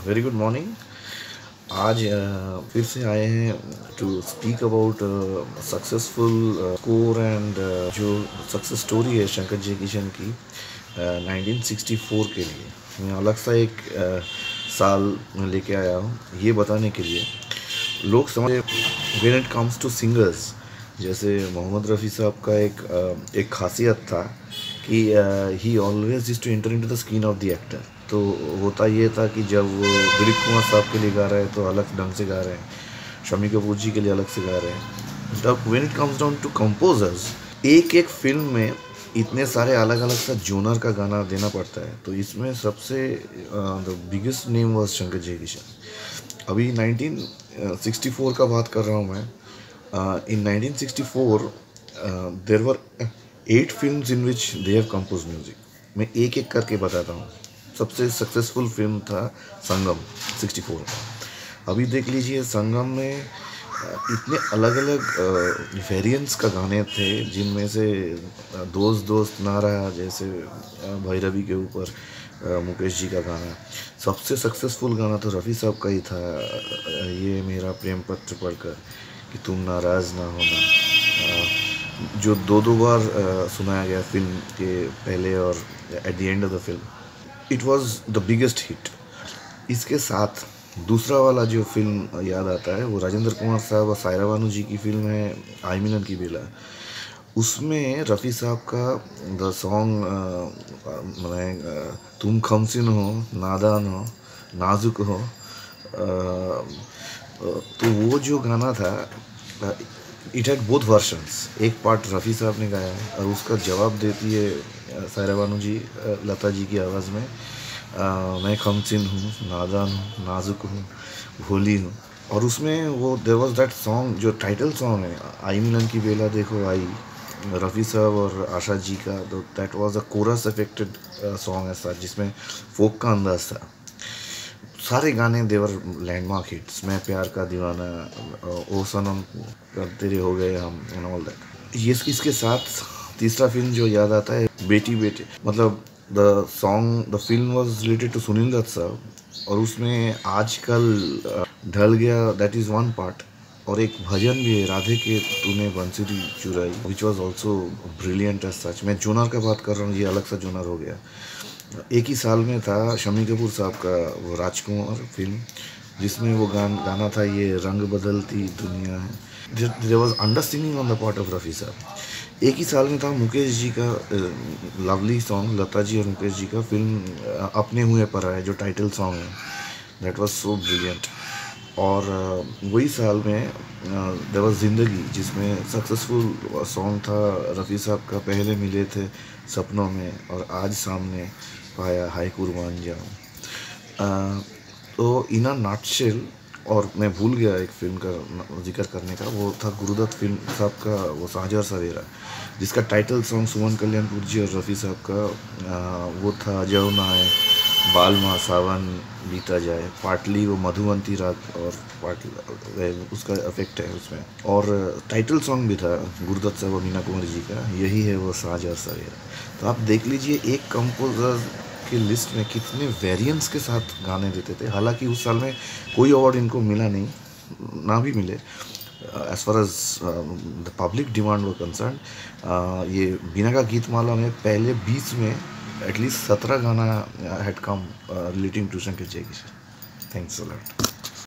Very good morning. आज फिर से आए हैं to speak about successful score and जो सक्सेस स्टोरी है शंकर जयकिशन की 1964 के लिए। मैं अलग सा एक साल लेके आया हूँ ये बताने के लिए। लोग समझे when it comes to singers, जैसे मोहम्मद रफ़ी साहब का एक खासियत था कि he always used to enter into the skin of the actor. तो होता ये था कि जब वो दिलीप कुमार साहब के लिए गा रहे हैं तो अलग ढंग से गा रहे हैं, शम्मी कपूर जी के लिए अलग से गा रहे हैं। जब when it comes down to composers, एक एक फिल्म में इतने सारे अलग अलग सा जोनर का गाना देना पड़ता है। तो इसमें सबसे the biggest name was Shankar Jaikishan. अभी 1964 का बात कर रहा हूँ मैं। In 1964 there were 8 films in which they have compose music. मैं एक एक करके बताता हूँ। सबसे सक्सेसफुल फिल्म था संगम 64 का। अभी देख लीजिए संगम में इतने अलग अलग वेरिएंट्स का गाने थे, जिनमें से दोस्त दोस्त ना रहा जैसे भैरवी के ऊपर मुकेश जी का गाना। सबसे सक्सेसफुल गाना तो रफ़ी साहब का ही था, ये मेरा प्रेम पत्र पढ़कर कि तुम नाराज़ ना होना, जो दो बार सुनाया गया फिल्म के पहले और at the end of the film. It was the biggest hit. इसके साथ दूसरा वाला जो फिल्म याद आता है वो राजेंद्र कुमार साहब और सायरा बानू जी की फिल्म है आई मिलन की बेला। उसमें रफ़ी साहब का द सॉन्ग तुम खमसिन हो, नादान हो, नाजुक हो, तो वो जो गाना था इट हैड बोथ वर्शंस। एक पार्ट रफ़ी साहब ने गाया है और उसका जवाब देती है सायरा बानू जी लता जी की आवाज़ में। मैं खमसिन हूँ, नादान हूँ, नाजुक हूँ, भोली हूँ। और उसमें वो देयर वाज दैट सॉन्ग जो टाइटल सॉन्ग है आई मिलन की बेला देखो आई, रफ़ी साहब और आशा जी का। तो that was a chorus effected song ऐसा जिसमें फोक का अंदाज था। सारे गाने देवर लैंडमार्क हिट्स। मैं प्यार का दीवाना, ओ सनम तेरे हो गए हम एंड ऑल दैट। ये इसके साथ तीसरा फिल्म जो याद आता है बेटी बेटी, मतलब the film was related to Sunil Dutt साहब। और उसमें आजकल ढल गया दैट इज़ वन पार्ट। और एक भजन भी है राधे के तूने बंसुरी चुराई, which was also brilliant as such. मैं जोनर का बात कर रहा हूँ, ये अलग सा जोनर हो गया। एक ही साल में था शम्मी कपूर साहब का वो राजकुमार फिल्म, जिसमें वो गाना था ये रंग बदलती दुनिया है। There was under singing on the part of Rafi साहब। एक ही साल में था मुकेश जी का लवली सॉन्ग, लता जी और मुकेश जी का फिल्म अपने हुए पर है जो टाइटल सॉन्ग है। That was so brilliant. और वही साल में देयर वाज ज़िंदगी, जिसमें सक्सेसफुल सॉन्ग था रफ़ी साहब का पहले मिले थे सपनों में और आज सामने पाया हाय कुर्बान जाऊँ। तो इन अ नटशेल। और मैं भूल गया एक फिल्म का जिक्र करने का, वो था गुरुदत्त फिल्म साहब का वो साझा और सवेरा, जिसका टाइटल सॉन्ग सुमन कल्याणपुर जी और रफ़ी साहब का वो था जयो ना है बालमा सावन बीता जाए। पार्टली वो मधुवंती रात और पार्टली उसका इफेक्ट है उसमें। और टाइटल सॉन्ग भी था गुरुदत्त साहब और मीना कुमारी जी का, यही है वो साझा और सवेरा। तो आप देख लीजिए एक कंपोजर की लिस्ट में कितने वेरिएंट्स के साथ गाने देते थे। हालांकि उस साल में कोई अवार्ड इनको मिला नहीं, ना भी मिले as far as the public demand वो कंसर्न। ये बीना का गीत माला में पहले 20 में एटलीस्ट 17 गाना had come relating to Shankar Jaikishan. Thanks a lot.